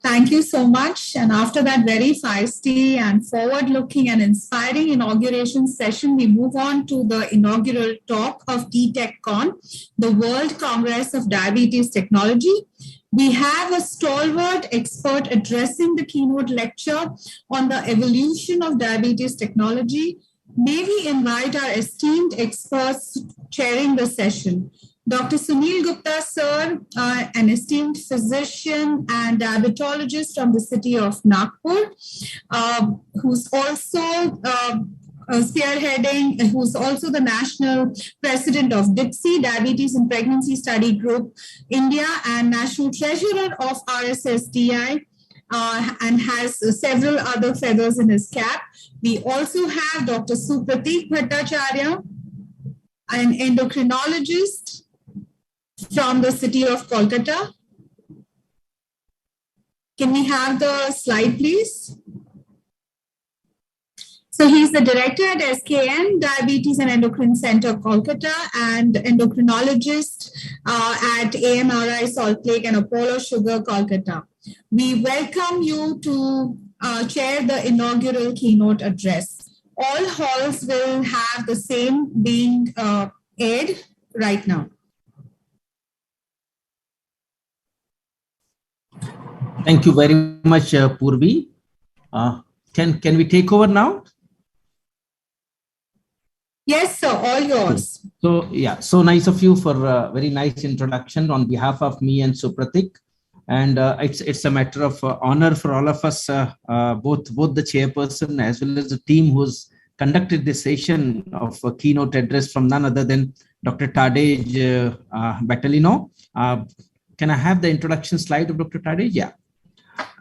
Thank you so much. And after that very feisty and forward-looking and inspiring inauguration session, we move on to the inaugural talk of eTechCon, the World Congress of Diabetes Technology. We have a stalwart expert addressing the keynote lecture on the evolution of diabetes technology. May we invite our esteemed experts chairing the session. Dr. Sunil Gupta, sir, an esteemed physician and diabetologist from the city of Nagpur, who's also spearheading, who's also the national president of DIPSI, Diabetes and Pregnancy Study Group India, and national treasurer of RSSDI, and has several other feathers in his cap. We also have Dr. Supratik Bhattacharya, an endocrinologist from the city of Kolkata. Can we have the slide, please? So he's the director at SKN, Diabetes and Endocrine Center, Kolkata, and endocrinologist at AMRI Salt Lake and Apollo Sugar, Kolkata. We welcome you to chair the inaugural keynote address. All halls will have the same being aired right now. Thank you very much, Purvi. Can we take over now? Yes, sir, all yours. So yeah, so nice of you for a very nice introduction on behalf of me and Supratik. And it's a matter of honor for all of us, both the chairperson as well as the team who's conducted this session of a keynote address from none other than Dr. Tadej Battalino. Can I have the introduction slide of Dr. Tadej? Yeah.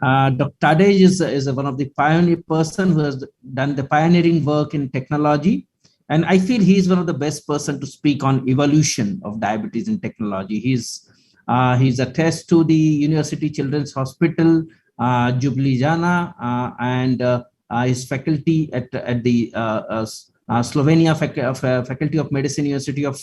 Dr. Tadej is one of the pioneer person who has done the pioneering work in technology. And I feel he's one of the best person to speak on evolution of diabetes in technology. He's attached to the University Children's Hospital, Ljubljana, and his faculty at the Slovenia Faculty of Medicine, University of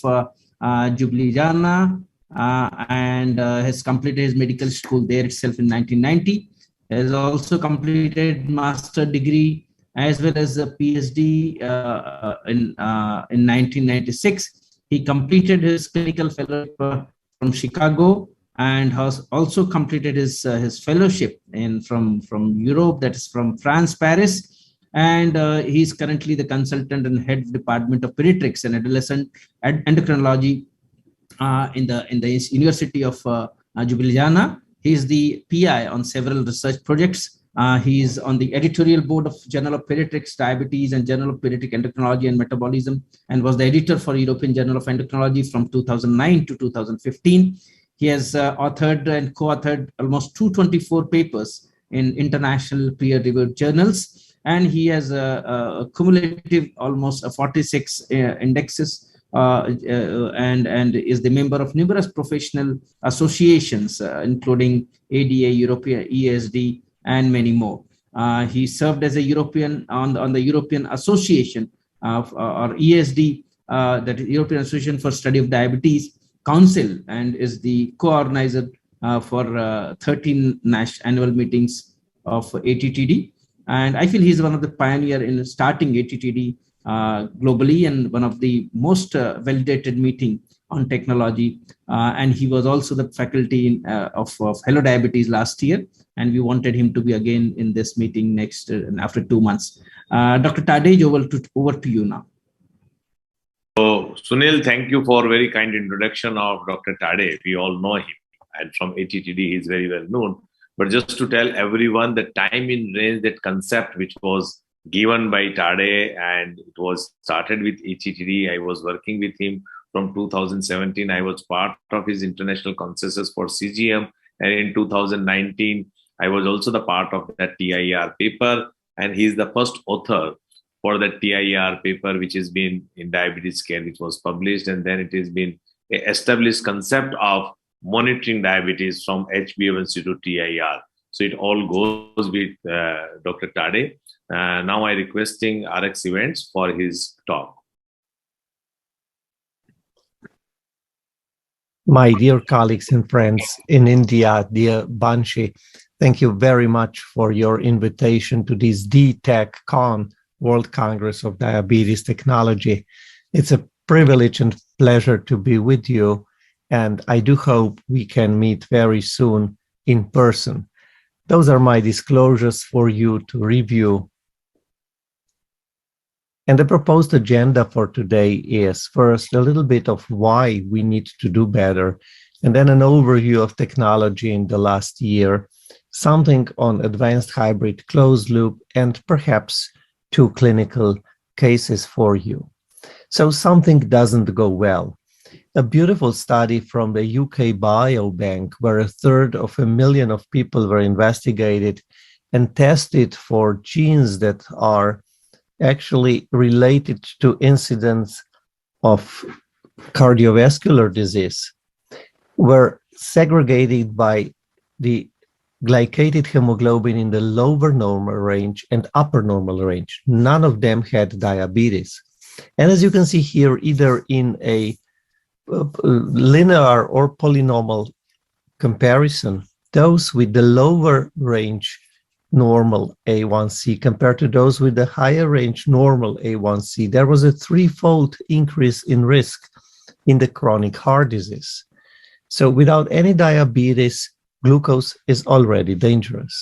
Ljubljana, and has completed his medical school there itself in 1990. Has also completed master degree as well as a PhD in 1996. He completed his clinical fellowship from Chicago and has also completed his fellowship from Europe, that is from France, Paris. And he's currently the consultant and head of Department of Pediatrics and Adolescent Endocrinology in the University of Ljubljana. He is the PI on several research projects. He is on the editorial board of Journal of Pediatrics, Diabetes and Journal of Pediatric Endocrinology and Metabolism, and was the editor for European Journal of Endocrinology from 2009 to 2015. He has authored and co-authored almost 224 papers in international peer-reviewed journals, and he has a cumulative almost 46 indexes. And is the member of numerous professional associations, including ADA, European ESD, and many more. He served as a European on the European Association of or ESD, that is European Association for Study of Diabetes Council, and is the co-organizer for 13 annual meetings of ATTD. And I feel he's one of the pioneer in starting ATTD globally, and one of the most validated meeting on technology. And he was also the faculty of Hello Diabetes last year, and we wanted him to be again in this meeting next after 2 months. Dr. Tadej, over to you now. So Sunil, thank you for very kind introduction of Dr. Tadej. We all know him, and from ATTD he is very well known. But just to tell everyone the time in range, that concept which was given by Tadej, and it was started with ATTD. I was working with him from 2017. I was part of his international consensus for CGM, and in 2019 I was also the part of that TIR paper, and he is the first author for that TIR paper which has been in diabetes care, which was published, and then it has been an established concept of monitoring diabetes from HbA1c to TIR. So it all goes with Dr. Tadej. Now I requesting RX Events for his talk. My dear colleagues and friends in India, dear Banshi, Thank you very much for your invitation to this DTechCon, World Congress of Diabetes Technology. It's a privilege and pleasure to be with you, and I do hope we can meet very soon in person. Those are my disclosures for you to review. And the proposed agenda for today is first a little bit of why we need to do better, and then an overview of technology in the last year, something on advanced hybrid closed loop, and perhaps 2 clinical cases for you. So something doesn't go well. A beautiful study from the UK Biobank, where 1/3 of a million of people were investigated and tested for genes that are actually related to incidence of cardiovascular disease, were segregated by the glycated hemoglobin in the lower normal range and upper normal range. None of them had diabetes. And as you can see here, either in a linear or polynomial comparison, those with the lower range normal A1C compared to those with the higher range normal A1C, there was a 3-fold increase in risk in the chronic heart disease. So without any diabetes, glucose is already dangerous.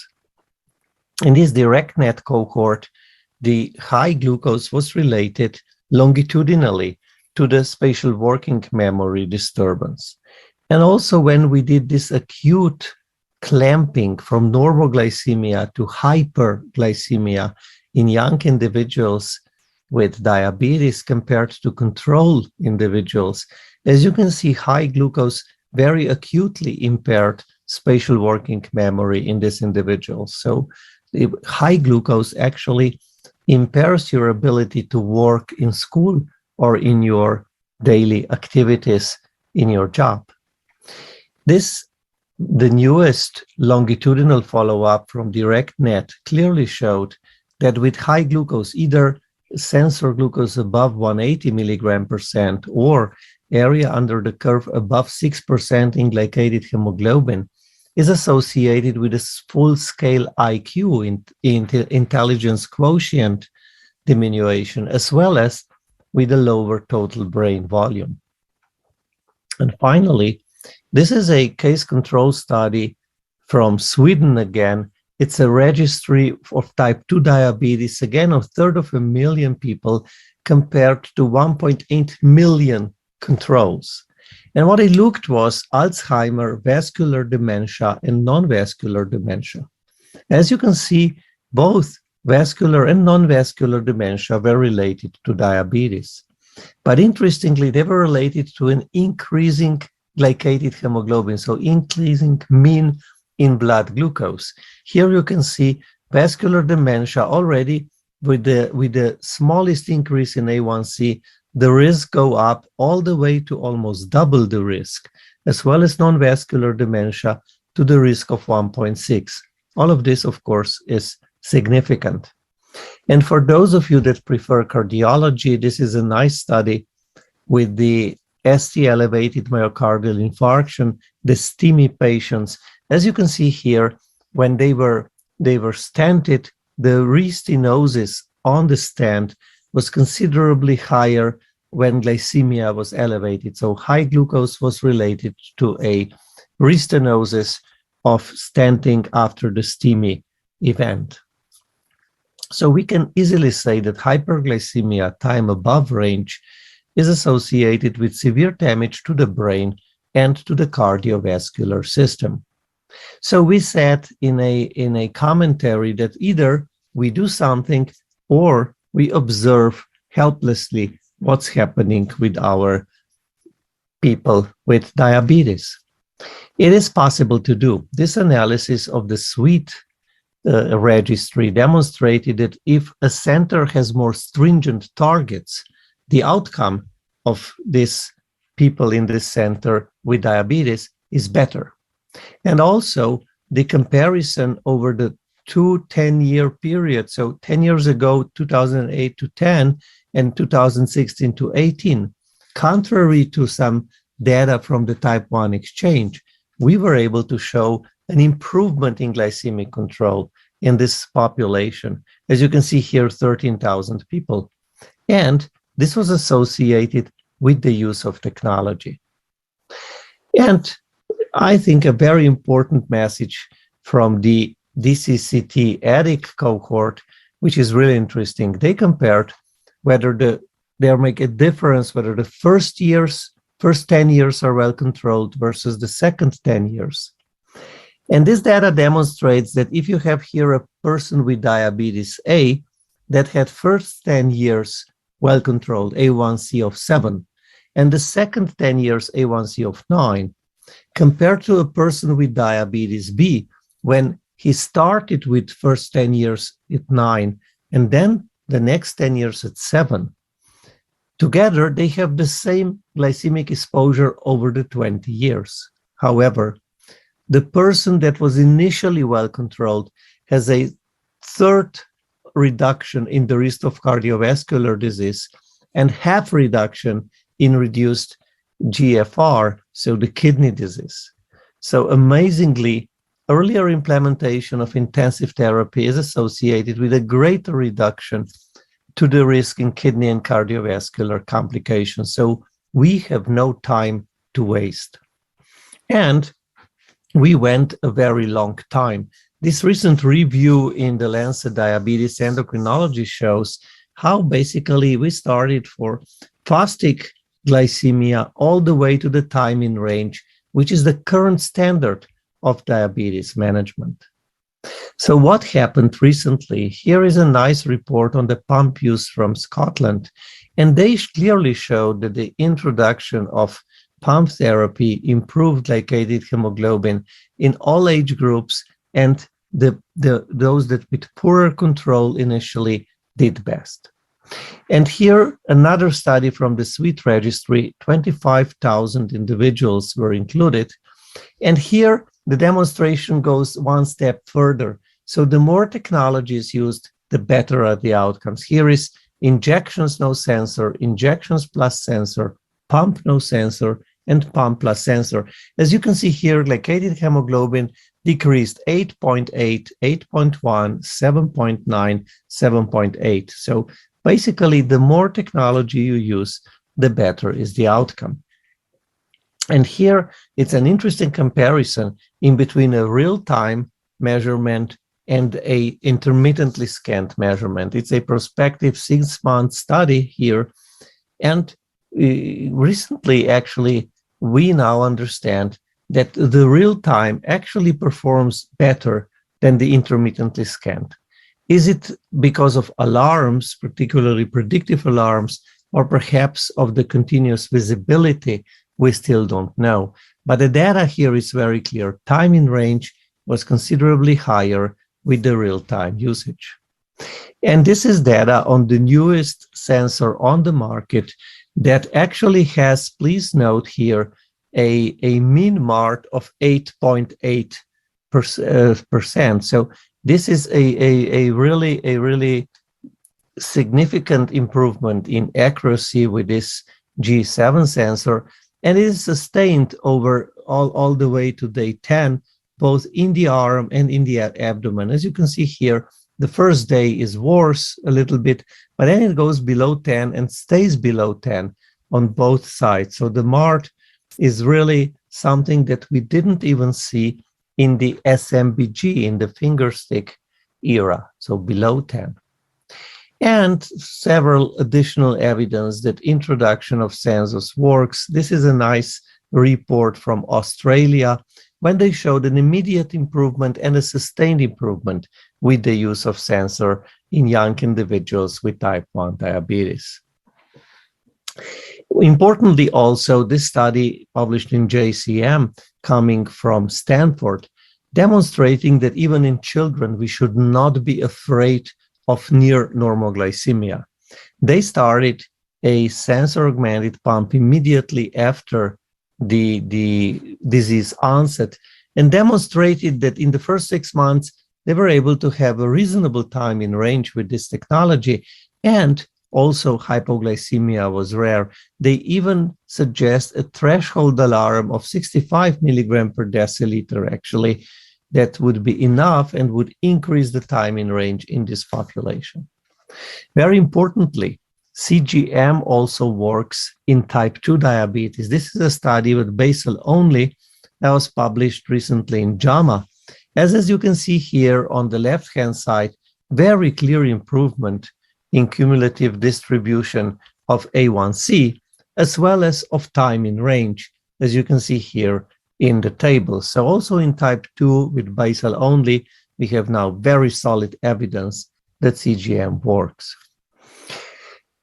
In this DirectNet cohort, the high glucose was related longitudinally to the spatial working memory disturbance. And also when we did this acute clamping from normoglycemia to hyperglycemia in young individuals with diabetes compared to control individuals, as you can see, high glucose very acutely impaired spatial working memory in this individual. So the high glucose actually impairs your ability to work in school or in your daily activities in your job. The newest longitudinal follow-up from DirectNet clearly showed that with high glucose, either sensor glucose above 180 mg/% or area under the curve above 6% in glycated hemoglobin, is associated with a full-scale IQ, intelligence quotient diminution, as well as with a lower total brain volume. And finally, this is a case control study from Sweden again. It's a registry of type 2 diabetes, again, 1/3 of a million people compared to 1.8 million controls. And what it looked was Alzheimer, vascular dementia, and non-vascular dementia. As you can see, both vascular and non-vascular dementia were related to diabetes. But interestingly, they were related to an increasing glycated hemoglobin, so increasing mean in blood glucose. Here you can see vascular dementia already with the smallest increase in A1C, the risk go up all the way to almost double the risk, as well as non-vascular dementia to the risk of 1.6. All of this, of course, is significant. And for those of you that prefer cardiology, this is a nice study with the ST elevated myocardial infarction, the STEMI patients. As you can see here, when they were stented, the restenosis on the stent was considerably higher when glycemia was elevated. So high glucose was related to a restenosis of stenting after the STEMI event. So we can easily say that hyperglycemia, time above range, is associated with severe damage to the brain and to the cardiovascular system. So we said in a commentary that either we do something or we observe helplessly what's happening with our people with diabetes. It is possible to do. This analysis of the SWEET registry demonstrated that if a center has more stringent targets, the outcome of these people in this center with diabetes is better. And also the comparison over the 2 10-year periods, so 10 years ago, 2008 to 10 and 2016 to 18, contrary to some data from the type 1 exchange, we were able to show an improvement in glycemic control in this population. As you can see here, 13,000 people. And this was associated with the use of technology. And I think a very important message from the DCCT ADIC cohort, which is really interesting. They compared whether they make a difference, whether the first 10 years are well controlled versus the second 10 years. And this data demonstrates that if you have here a person with diabetes A that had first 10 years well controlled A1C of 7, and the second 10 years A1C of 9, compared to a person with diabetes B, when he started with first 10 years at 9, and then the next 10 years at 7, together they have the same glycemic exposure over the 20 years. However, the person that was initially well controlled has a third reduction in the risk of cardiovascular disease and half reduction in reduced GFR, so the kidney disease. So amazingly, earlier implementation of intensive therapy is associated with a greater reduction to the risk in kidney and cardiovascular complications. So we have no time to waste. And we went a very long time. This recent review in the Lancet Diabetes Endocrinology shows how basically we started for fasting glycemia all the way to the time in range, which is the current standard of diabetes management. So what happened recently? Here is a nice report on the pump use from Scotland, and they clearly showed that the introduction of pump therapy improved glycated hemoglobin in all age groups, and those that with poorer control initially did best. And here, another study from the SWEET registry, 25,000 individuals were included. And here, the demonstration goes one step further. So the more technology is used, the better are the outcomes. Here is injections, no sensor, injections plus sensor, pump, no sensor, and pump plus sensor. As you can see here, glycated hemoglobin decreased 8.8, 8.1, 7.9, 7.8. So basically, the more technology you use, the better is the outcome. And here, it's an interesting comparison in between a real-time measurement and a intermittently scanned measurement. It's a prospective 6-month study here. And recently, actually, we now understand that the real-time actually performs better than the intermittently scanned. Is it because of alarms, particularly predictive alarms, or perhaps of the continuous visibility? We still don't know. But the data here is very clear. Time in range was considerably higher with the real-time usage. And this is data on the newest sensor on the market that actually has, please note here, a mean mark of 8.8%. So this is a really significant improvement in accuracy with this G7 sensor, and it is sustained over all the way to day 10, both in the arm and in the abdomen. As you can see here, the first day is worse a little bit, but then it goes below 10 and stays below 10 on both sides. So the mark is really something that we didn't even see in the SMBG, in the finger stick era, so below 10. And several additional evidence that introduction of sensors works. This is a nice report from Australia when they showed an immediate improvement and a sustained improvement with the use of sensor in young individuals with type 1 diabetes. Importantly also, this study published in JCM coming from Stanford, demonstrating that even in children, we should not be afraid of near normal glycemia. They started a sensor augmented pump immediately after the disease onset and demonstrated that in the first 6 months, they were able to have a reasonable time in range with this technology, and also hypoglycemia was rare. They even suggest a threshold alarm of 65 milligram per deciliter actually that would be enough and would increase the time in range in this population. Very importantly, CGM also works in type 2 diabetes. This is a study with basal only that was published recently in JAMA. As you can see here on the left-hand side, very clear improvement in cumulative distribution of A1C, as well as of time in range, as you can see here in the table. So also in type 2 with basal only, we have now very solid evidence that CGM works.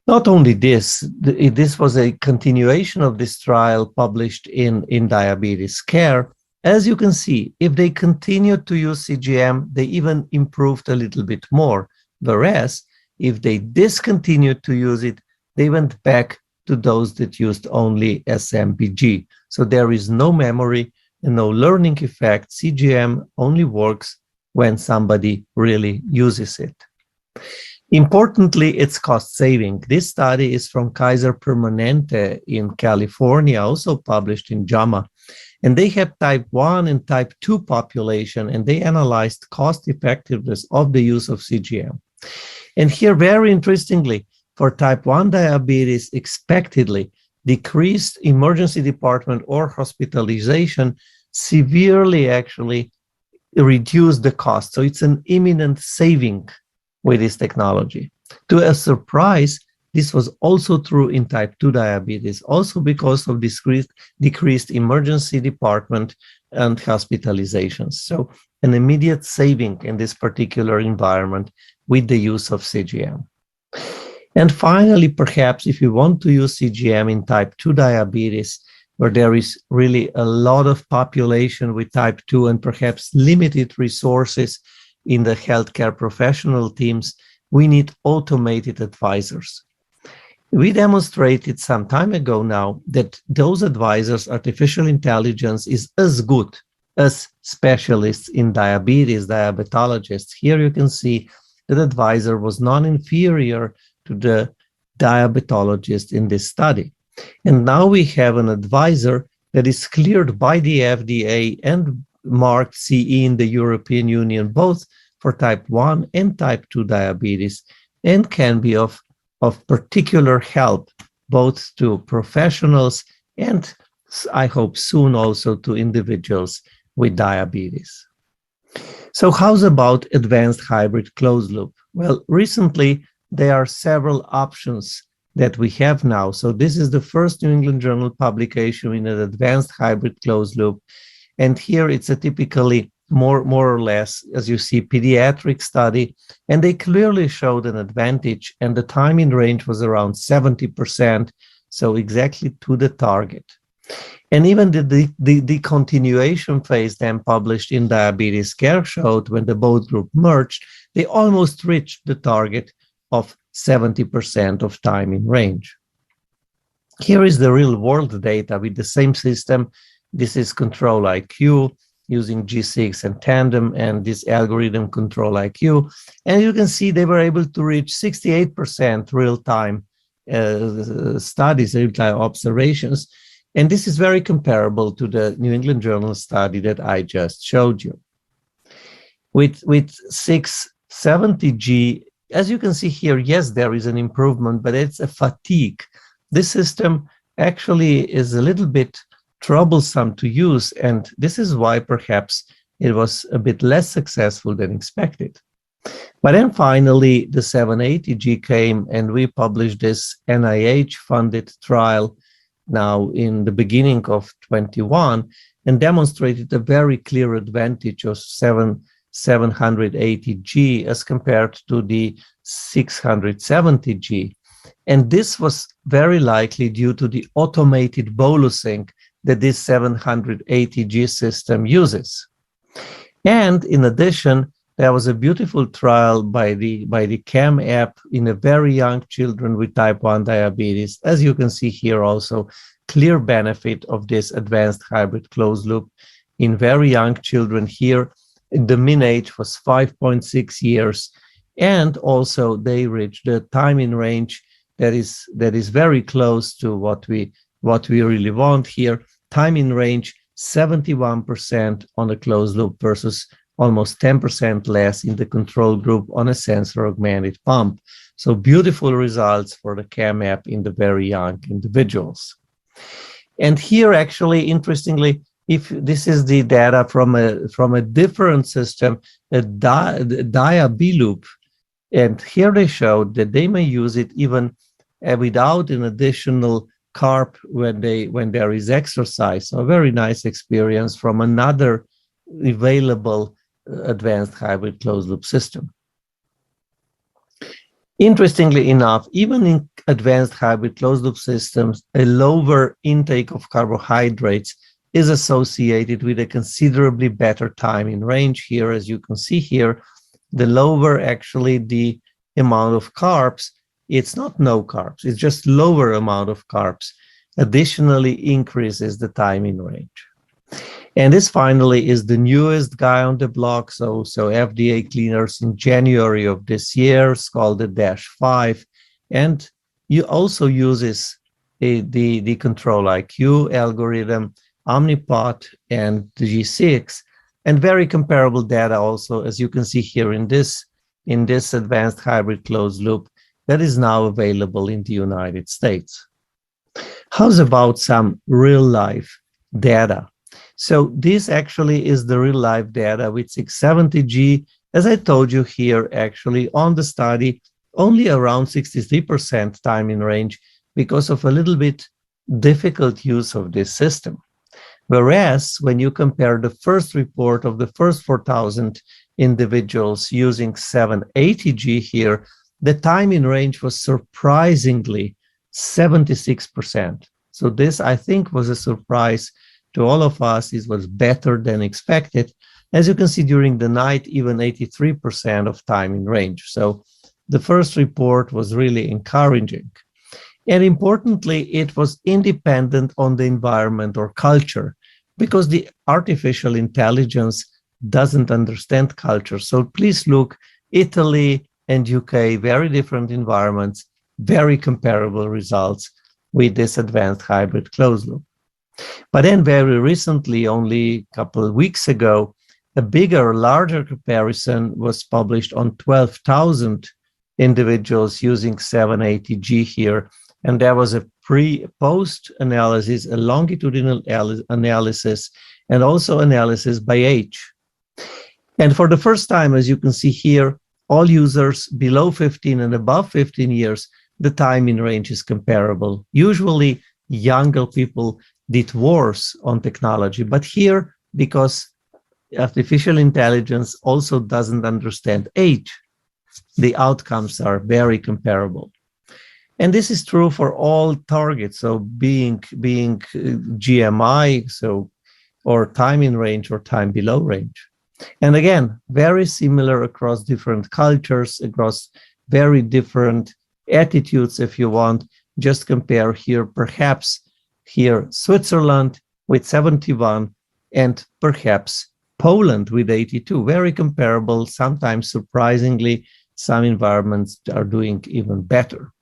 Not only this, this was a continuation of this trial published in Diabetes Care. As you can see, if they continued to use CGM, they even improved a little bit more. Whereas if they discontinued to use it, they went back to those that used only SMPG. So there is no memory and no learning effect. CGM only works when somebody really uses it. Importantly, it's cost saving. This study is from Kaiser Permanente in California, also published in JAMA. And they have type 1 and type 2 population, and they analyzed cost effectiveness of the use of CGM. And here, very interestingly, for type 1 diabetes, expectedly, decreased emergency department or hospitalization severely actually reduced the cost. So it's an imminent saving with this technology. To a surprise, this was also true in type 2 diabetes, also because of decreased emergency department and hospitalizations. So an immediate saving in this particular environment with the use of CGM. And finally, perhaps if you want to use CGM in type 2 diabetes, where there is really a lot of population with type 2 and perhaps limited resources in the healthcare professional teams, we need automated advisors. We demonstrated some time ago now that those advisors, artificial intelligence is as good as specialists in diabetes, diabetologists. Here you can see that advisor was non-inferior to the diabetologist in this study. And now we have an advisor that is cleared by the FDA and marked CE in the European Union, both for type 1 and type 2 diabetes, and can be of particular help both to professionals and I hope soon also to individuals with diabetes. So how's about advanced hybrid closed loop? Well, recently there are several options that we have now. So this is the first New England Journal publication in an advanced hybrid closed loop. And here it's a typically more or less, as you see, pediatric study, and they clearly showed an advantage, and the time in range was around 70%, so exactly to the target. And even the continuation phase then published in Diabetes Care showed when the both group merged, they almost reached the target of 70% of time in range. Here is the real world data with the same system. This is Control IQ using G6 and Tandem and this algorithm Control IQ. And you can see they were able to reach 68% real-time studies, real-time observations. And this is very comparable to the New England Journal study that I just showed you. With 670G, as you can see here, yes, there is an improvement, but it's a fatigue. This system actually is a little bit troublesome to use, and this is why perhaps it was a bit less successful than expected. But then finally, the 780G came, and we published this NIH-funded trial now in the beginning of 21, and demonstrated a very clear advantage of 780G as compared to the 670G. And this was very likely due to the automated bolusing that this 780G system uses. And in addition, there was a beautiful trial by the CAM app in a very young children with type 1 diabetes. As you can see here also, clear benefit of this advanced hybrid closed loop in very young children here. The mean age was 5.6 years. And also they reached the time in range that is very close to what we really want here. Time in range 71% on a closed loop versus almost 10% less in the control group on a sensor-augmented pump. So beautiful results for the CAMAP in the very young individuals. And here, actually, interestingly, if this is the data from a different system, a dia-B loop, and here they showed that they may use it even without an additional carb when there is exercise. So a very nice experience from another available advanced hybrid closed loop system. Interestingly enough, even in advanced hybrid closed loop systems, a lower intake of carbohydrates is associated with a considerably better time in range. Here, as you can see here, the lower actually the amount of carbs, it's not no carbs, it's just lower amount of carbs, additionally increases the time in range. And this finally is the newest guy on the block. So FDA cleaners in January of this year. It's called the -5. And you also uses the Control IQ algorithm, Omnipot, and the G6, and very comparable data also, as you can see here in this advanced hybrid closed loop that is now available in the United States. How's about some real life data? So this actually is the real life data with 670G. As I told you here, actually on the study, only around 63% time in range because of a little bit difficult use of this system. Whereas when you compare the first report of the first 4,000 individuals using 780G here, the time in range was surprisingly 76%. So this, I think, was a surprise to all of us. It was better than expected. As you can see, during the night, even 83% of time in range. So the first report was really encouraging. And importantly, it was independent on the environment or culture, because the artificial intelligence doesn't understand culture. So please look, Italy and UK, very different environments, very comparable results with this advanced hybrid closed loop. But then very recently, only a couple of weeks ago, a bigger, larger comparison was published on 12,000 individuals using 780G here. And there was a pre-post analysis, a longitudinal analysis, and also analysis by age. And for the first time, as you can see here, all users below 15 and above 15 years, the time in range is comparable. Usually younger people did worse on technology, but here, because artificial intelligence also doesn't understand age, the outcomes are very comparable. And this is true for all targets. So being GMI, or time in range or time below range. And again, very similar across different cultures, across very different attitudes, if you want. Just compare here, perhaps here Switzerland with 71 and perhaps Poland with 82. Very comparable, sometimes surprisingly, some environments are doing even better.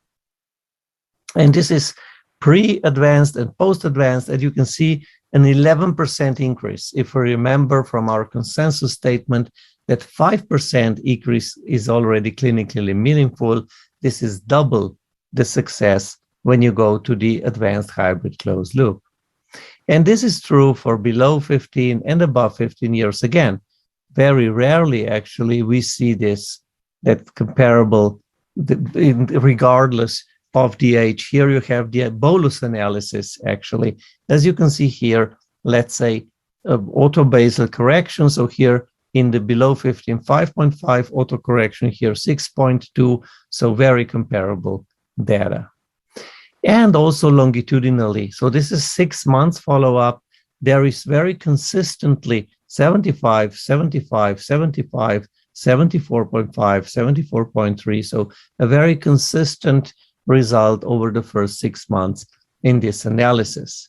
And this is pre-advanced and post-advanced, and you can see an 11% increase. If we remember from our consensus statement that 5% increase is already clinically meaningful, this is double the success when you go to the advanced hybrid closed loop. And this is true for below 15 and above 15 years. Again, very rarely actually we see this, that comparable regardless of the age. Here you have the bolus analysis actually. As you can see here, let's say autobasal correction. So here in the below 15, 5.5 autocorrection, here 6.2. So very comparable data. And also longitudinally. So this is 6 months follow-up. There is very consistently 75, 75, 75, 74.5, 74.3. So a very consistent result over the first 6 months in this analysis.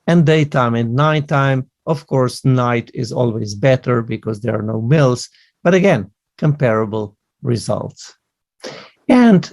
And daytime and nighttime, of course, night is always better because there are no mills, but again, comparable results. And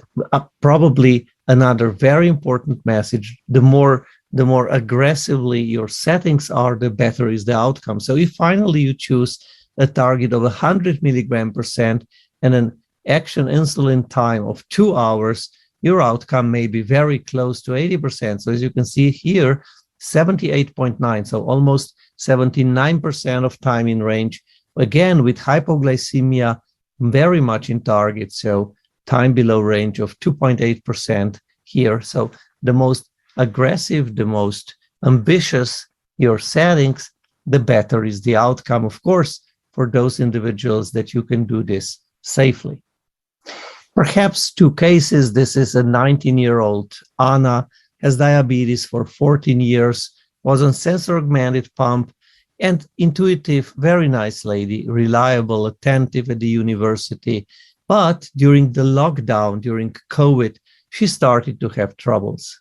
probably another very important message, the more aggressively your settings are, the better is the outcome. So if finally you choose a target of 100 milligram percent and an action insulin time of 2 hours, your outcome may be very close to 80%. So as you can see here, 78.9, so almost 79% of time in range, again with hypoglycemia very much in target, so time below range of 2.8% here. So the most aggressive, the most ambitious your settings, the better is the outcome, of course, for those individuals that you can do this safely. Perhaps two cases. This is a 19-year-old Anna, has diabetes for 14 years, was on sensor augmented pump, and intuitive, very nice lady, reliable, attentive at the university. But during the lockdown, during COVID, she started to have troubles.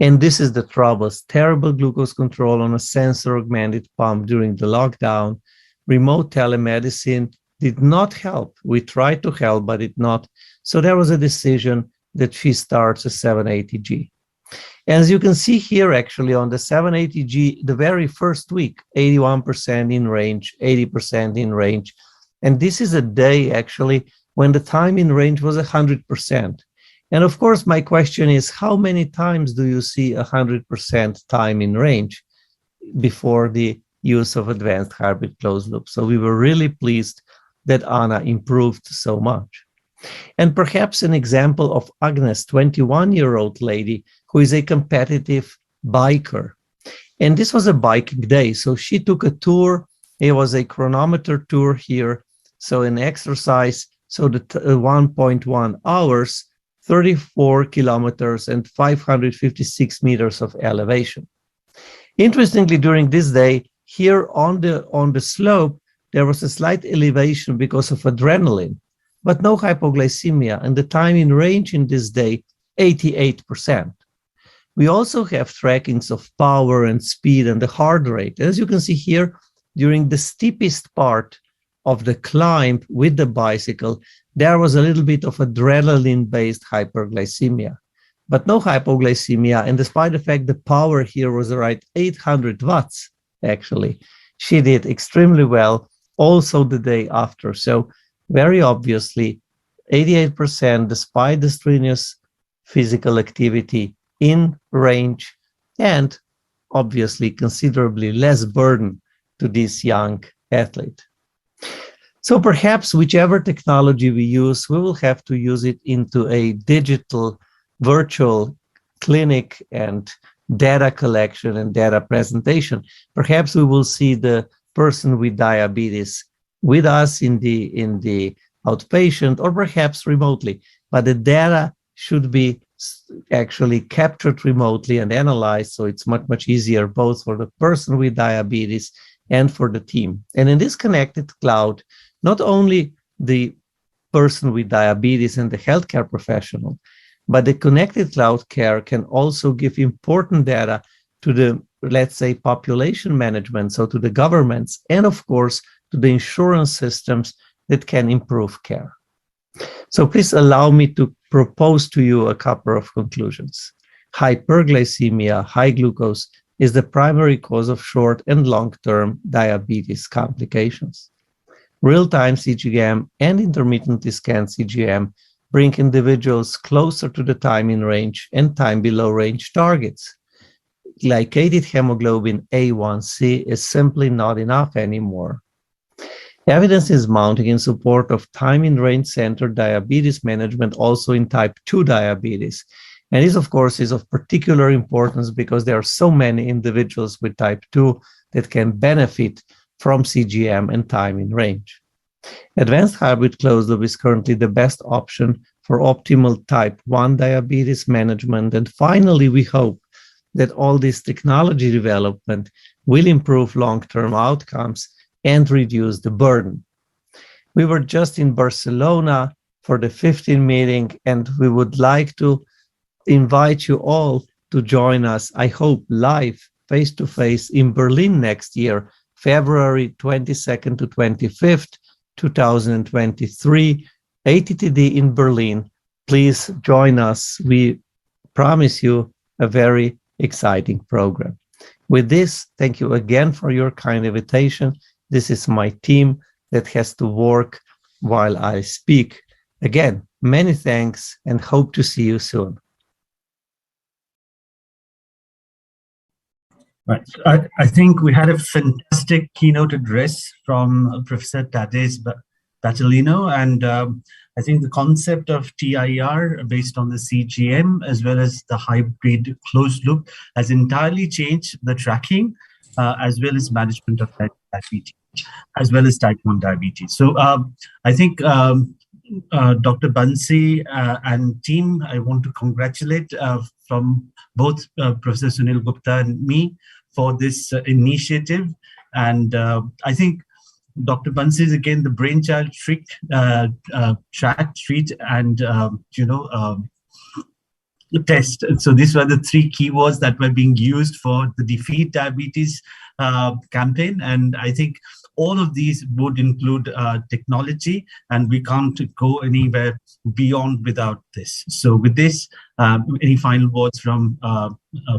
And this is the troubles: terrible glucose control on a sensor augmented pump during the lockdown. Remote telemedicine did not help. We tried to help, but it not. So there was a decision that she starts a 780G. As you can see here, actually, on the 780G, the very first week, 81% in range, 80% in range. And this is a day, actually, when the time in range was 100%. And of course, my question is, how many times do you see 100% time in range before the use of advanced hybrid closed loop? So we were really pleased that Anna improved so much. And perhaps an example of Agnes, 21-year-old lady, who is a competitive biker. And this was a biking day. So she took a tour. It was a chronometer tour here. So an exercise, so the 1.1 hours, 34 kilometers and 556 meters of elevation. Interestingly, during this day, here on the slope, there was a slight elevation because of adrenaline, but no hypoglycemia, and the time in range in this day, 88%. We also have trackings of power and speed and the heart rate. As you can see here, during the steepest part of the climb with the bicycle, there was a little bit of adrenaline-based hyperglycemia, but no hypoglycemia. And despite the fact the power here was right 800 watts, actually, she did extremely well also the day after. So very obviously, 88% despite the strenuous physical activity in range, and obviously considerably less burden to this young athlete. So perhaps whichever technology we use, we will have to use it into a digital virtual clinic and data collection and data presentation. Perhaps we will see the person with diabetes with us in the outpatient, or perhaps remotely, but the data should be actually captured remotely and analyzed, so it's much easier both for the person with diabetes and for the team. And in this connected cloud, not only the person with diabetes and the healthcare professional, but the connected cloud care can also give important data to the, let's say, population management, so to the governments, and of course, to the insurance systems that can improve care. So please allow me to propose to you a couple of conclusions. Hyperglycemia, high glucose, is the primary cause of short and long-term diabetes complications. Real-time CGM and intermittently scanned CGM bring individuals closer to the time in range and time below range targets. Glycated hemoglobin A1C is simply not enough anymore. Evidence is mounting in support of time in range centered diabetes management also in type 2 diabetes. And this, of course, is of particular importance because there are so many individuals with type 2 that can benefit from CGM and time in range. Advanced hybrid closed loop is currently the best option for optimal type 1 diabetes management. And finally, we hope that all this technology development will improve long-term outcomes and reduce the burden. We were just in Barcelona for the 15th meeting, and we would like to invite you all to join us, I hope, live, face-to-face in Berlin next year, February 22nd to 25th, 2023, ATTD in Berlin. Please join us. We promise you a very exciting program. With this, thank you again for your kind invitation. This is my team, that has to work while I speak. Again, many thanks and hope to see you soon. Right. I think we had a fantastic keynote address from Professor Tadej Batalino, and I think the concept of TIR based on the CGM as well as the hybrid closed loop has entirely changed the tracking as well as management of diabetes, as well as type 1 diabetes. So I think Dr. Bansi and team, I want to congratulate from both Professor Sunil Gupta and me for this initiative. And I think Dr. Bansi is again the brainchild track, treat, and test. So these were the three keywords that were being used for the Defeat Diabetes campaign. And I think all of these would include technology, and we can't go anywhere beyond without this. So with this, any final words from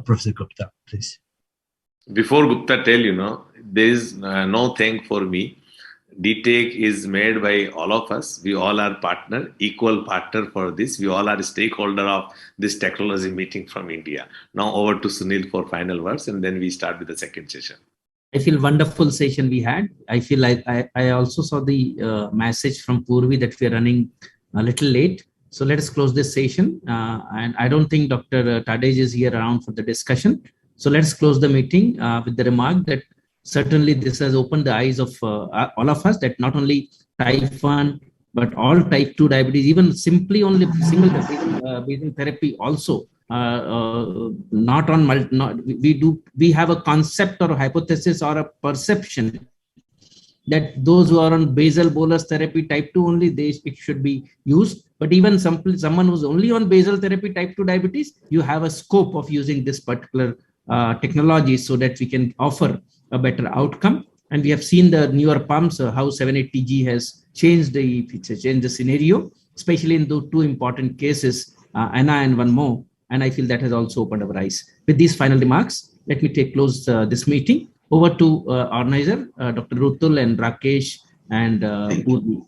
Professor Gupta, please? Before Gupta tell, there is no thank for me. DTech is made by all of us. We all are partner, equal partner for this. We all are stakeholder of this technology meeting from India. Now over to Sunil for final words, and then we start with the second session. I feel wonderful session we had. I feel I also saw the message from Purvi that we are running a little late. So let us close this session. And I don't think Dr. Tadej is here around for the discussion. So let's close the meeting with the remark that certainly this has opened the eyes of all of us, that not only type 1, but all type 2 diabetes, even simply only single basal therapy also. We have a concept or a hypothesis or a perception that those who are on basal bolus therapy type 2 only, it should be used. But even someone who's only on basal therapy type 2 diabetes, you have a scope of using this particular technology so that we can offer a better outcome. And we have seen the newer pumps, how 780G has changed the scenario, especially in those two important cases, ANA and one more. And I feel that has also opened our eyes. With these final remarks, let me close this meeting. Over to organizer, Dr. Rutul and Rakesh and Purvi.